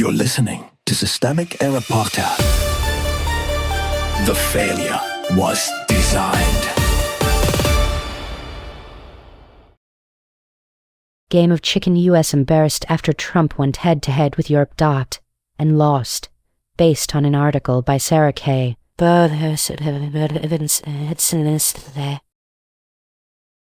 You're listening to Systemic Error Podcast. The failure was designed. Game of Chicken. US embarrassed after Trump went head-to-head with Europe. And lost. Based on an article by Sarah K.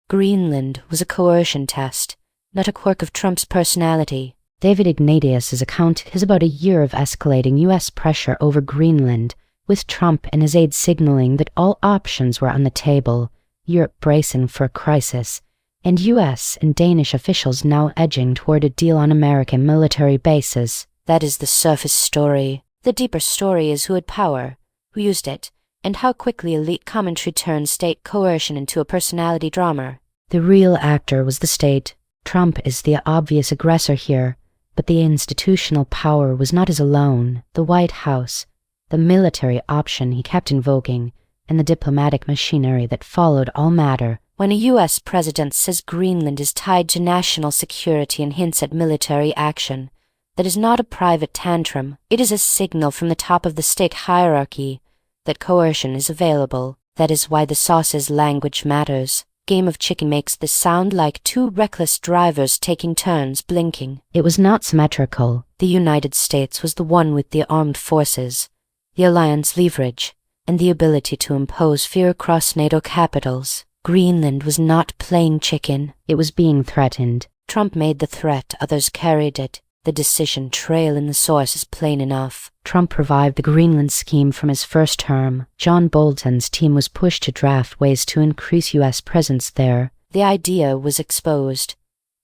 Greenland was a coercion test, not a quirk of Trump's personality. David Ignatius' account is about a year of escalating U.S. pressure over Greenland, with Trump and his aides signaling that all options were on the table, Europe bracing for a crisis, and U.S. and Danish officials now edging toward a deal on American military bases. That is the surface story. The deeper story is who had power, who used it, and how quickly elite commentary turned state coercion into a personality drama. The real actor was the state. Trump is the obvious aggressor here, but the institutional power was not his alone. The White House, the military option he kept invoking, and the diplomatic machinery that followed all matter. When a U.S. president says Greenland is tied to national security and hints at military action, that is not a private tantrum. It is a signal from the top of the state hierarchy that coercion is available. That is why the sauce's language matters. Game of Chicken makes this sound like two reckless drivers taking turns blinking. It was not symmetrical. The United States was the one with the armed forces, the alliance leverage, and the ability to impose fear across NATO capitals. Greenland was not playing chicken. It was being threatened. Trump made the threat, others carried it. The decision trail in the source is plain enough. Trump revived the Greenland scheme from his first term. John Bolton's team was pushed to draft ways to increase U.S. presence there. The idea was exposed,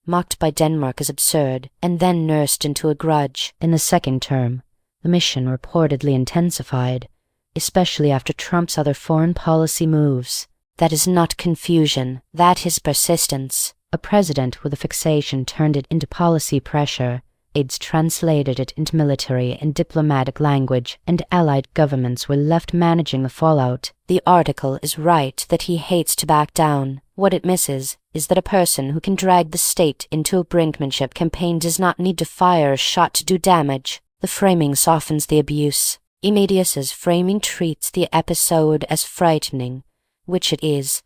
mocked by Denmark as absurd, and then nursed into a grudge. In the second term, the mission reportedly intensified, especially after Trump's other foreign policy moves. That is not confusion, that is persistence. A president with a fixation turned it into policy pressure. Aides translated it into military and diplomatic language, and allied governments were left managing the fallout. The article is right that he hates to back down. What it misses is that a person who can drag the state into a brinkmanship campaign does not need to fire a shot to do damage. The framing softens the abuse. Ignatius's framing treats the episode as frightening, which it is,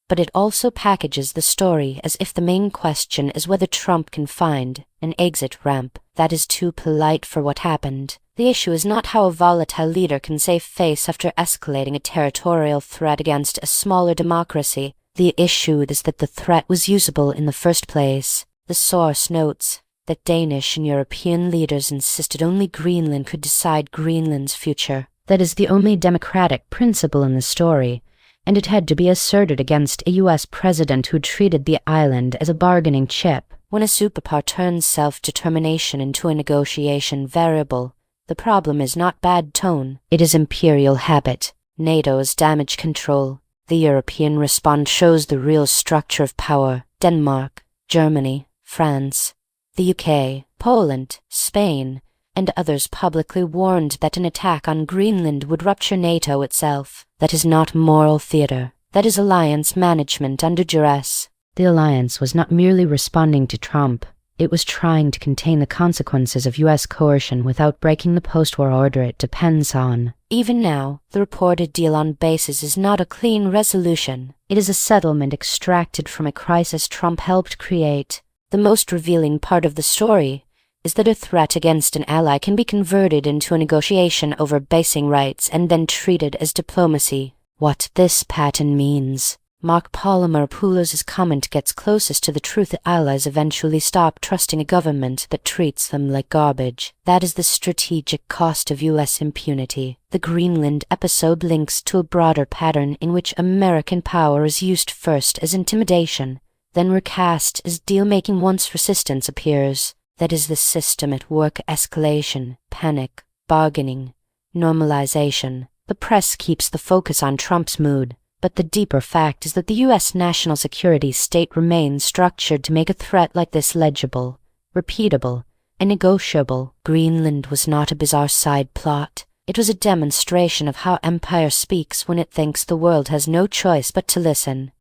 but it also packages the story as if the main question is whether Trump can find an exit ramp. That is too polite for what happened. The issue is not how a volatile leader can save face after escalating a territorial threat against a smaller democracy. The issue is that the threat was usable in the first place. The source notes that Danish and European leaders insisted only Greenland could decide Greenland's future. That is the only democratic principle in the story, and it had to be asserted against a U.S. president who treated the island as a bargaining chip. When a superpower turns self-determination into a negotiation variable, the problem is not bad tone, it is imperial habit. NATO's damage control. The European response shows the real structure of power. Denmark, Germany, France, the UK, Poland, Spain, and others publicly warned that an attack on Greenland would rupture NATO itself. That is not moral theater. That is alliance management under duress. The alliance was not merely responding to Trump. It was trying to contain the consequences of U.S. coercion without breaking the post-war order it depends on. Even now, the reported deal on bases is not a clean resolution. It is a settlement extracted from a crisis Trump helped create. The most revealing part of the story is that a threat against an ally can be converted into a negotiation over basing rights and then treated as diplomacy. What this pattern means. Mark Polymer-Poulos' comment gets closest to the truth that allies eventually stop trusting a government that treats them like garbage. That is the strategic cost of U.S. impunity. The Greenland episode links to a broader pattern in which American power is used first as intimidation, then recast as deal-making once resistance appears. That is the system at work: escalation, panic, bargaining, normalization. The press keeps the focus on Trump's mood, but the deeper fact is that the U.S. national security state remains structured to make a threat like this legible, repeatable, and negotiable. Greenland was not a bizarre side plot. It was a demonstration of how empire speaks when it thinks the world has no choice but to listen.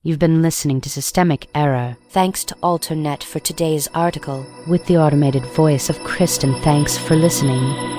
You've been listening to Systemic Error. Thanks to Alternet for today's article. With the automated voice of Kristen, thanks for listening.